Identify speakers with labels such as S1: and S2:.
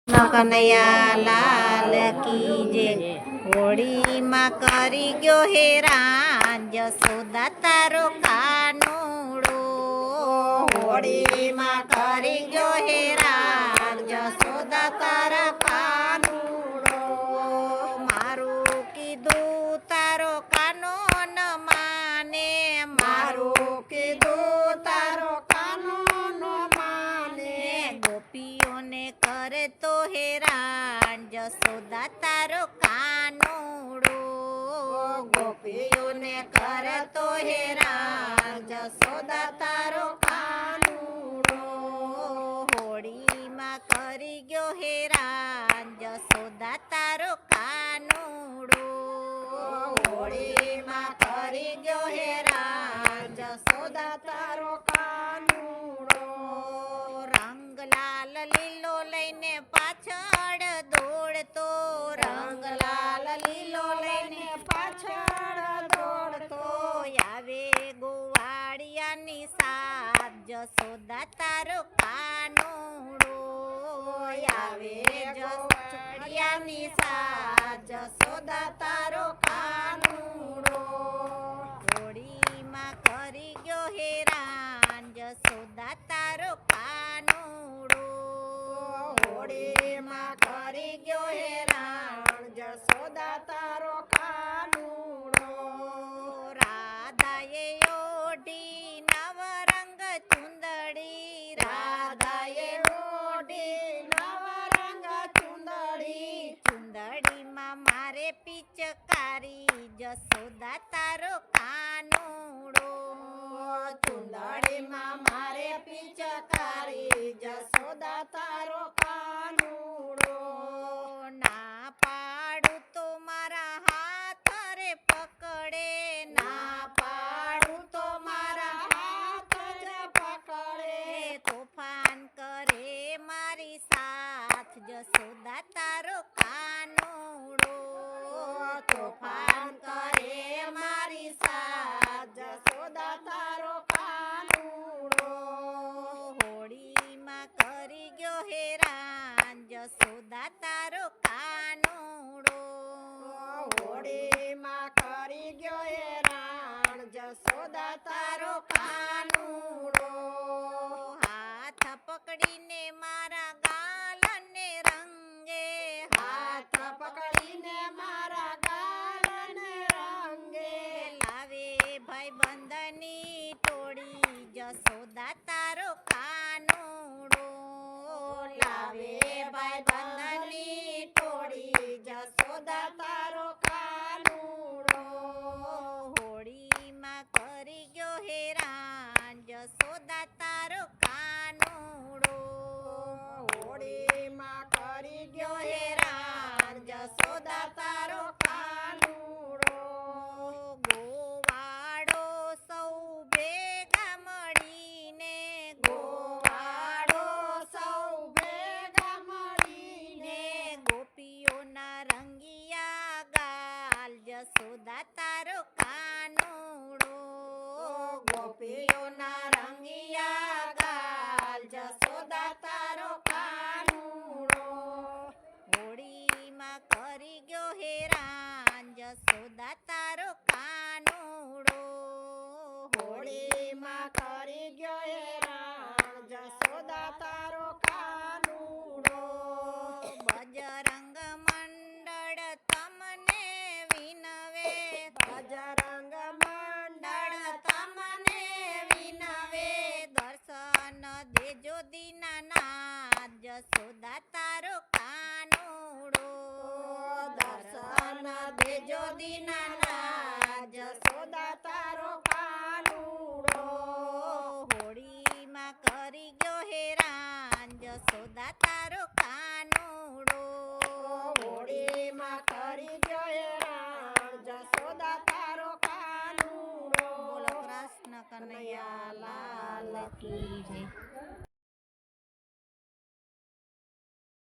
S1: કનૈયા લાલ કી જય। હોળીમાં કરી ગયો હેરાન જસોદા તારો કાનુડો। હોળીમાં કરી ગયો હેરાન જસોદા તારા કાનુડો। મારું કીધું તારો કાનો ન માને, મારું કીધું તારો કાનો ન માને। ગોપીઓને કરે તો હેરાન જસોદા તારો કાનુડો। ગોપીઓને કરે તો હેરાન જસોદા તારો કાનુડો। હોળીમાં કરી ગયો હેરાન જસોદા તારો કાનુડો। હોળીમાં કરી ગયો હેરાન જસોદા તારો કાનુડો। રંગ લાલ લીલો લઈને પાછળ દોડતો, રંગ લાલ લીલો લઈને પાછળ દોડતો। આવે ગોવાળિયાની સાથ જસોદા તારો કાનુડો। આવે ગોવાળિયાની સાથ જસોદા તારો કાનુડો। હોળીમાં કરી ગયો હેરાન જસોદા તારો કાનુડો। હોળીમાં કરી ગયો હેરાન જસોદા તારો કાનુડો। રાધાએ ઓઢી નવરંગ ચુંદડી, રાધાએ ઓઢી નવરંગ ચુંદડી। ચુંદડીમાં મારે પિચકારી જસોદા તારો કાનુડો। ચુંદડીમાં મારે પિચકારી જસોદા તારો કાનુડો। ના પાડું તો મારા હાથ રે પકડે, ના પાડું તો મારા હાથ જ પકડે। તોફાન કરે મારી સાથ જસોદા તારો કાનુડો। તોફાન કરે મારી સાથ જસોદા તારો કાનુડો। હોળીમાં કરી ગયો હેરાન જસોદા તારો કાનુડો। હોળીમાં કરી ગયો હેરાન જસોદા તારો કાનુડો। હાથ પકડીને મારા ગાલને રંગે, હાથ પકડીને મારા ગાલને રંગે। લાવે ભાઈ બંધની ટોળી જસોદા તારો કાનુડો। લાવે ભાઈ બંધની ટોળી જસોદા તારો કાનુડો। હોળીમાં કરી ગયો હેરાન જસોદા તારો કાનુડો। હોળીમાં કરી ગયો હેરાન જસોદા તારો કાનુડો। ગોવાળો સૌ ભેગા મળીને, ગોવાળો સૌ ભેગા મળીને। ગોપીઓના રંગિયા ગાલ જસોદા તારો કાનુડો। ગોપીઓના રંગિયા ગાલ જસોદા તારો કાનુડો। હોળીમાં કરી ગયો હેરાન જસોદા તારો કાનુડો। હોળીમાં કરી ગયો હેરાન જસોદા તારો કાનુડો। બજરંગ મંડળ તમને વિનવે, બજરંગ મંડળ તમને વિનવે। દર્શન દેજો દીનાનાથ જસોદા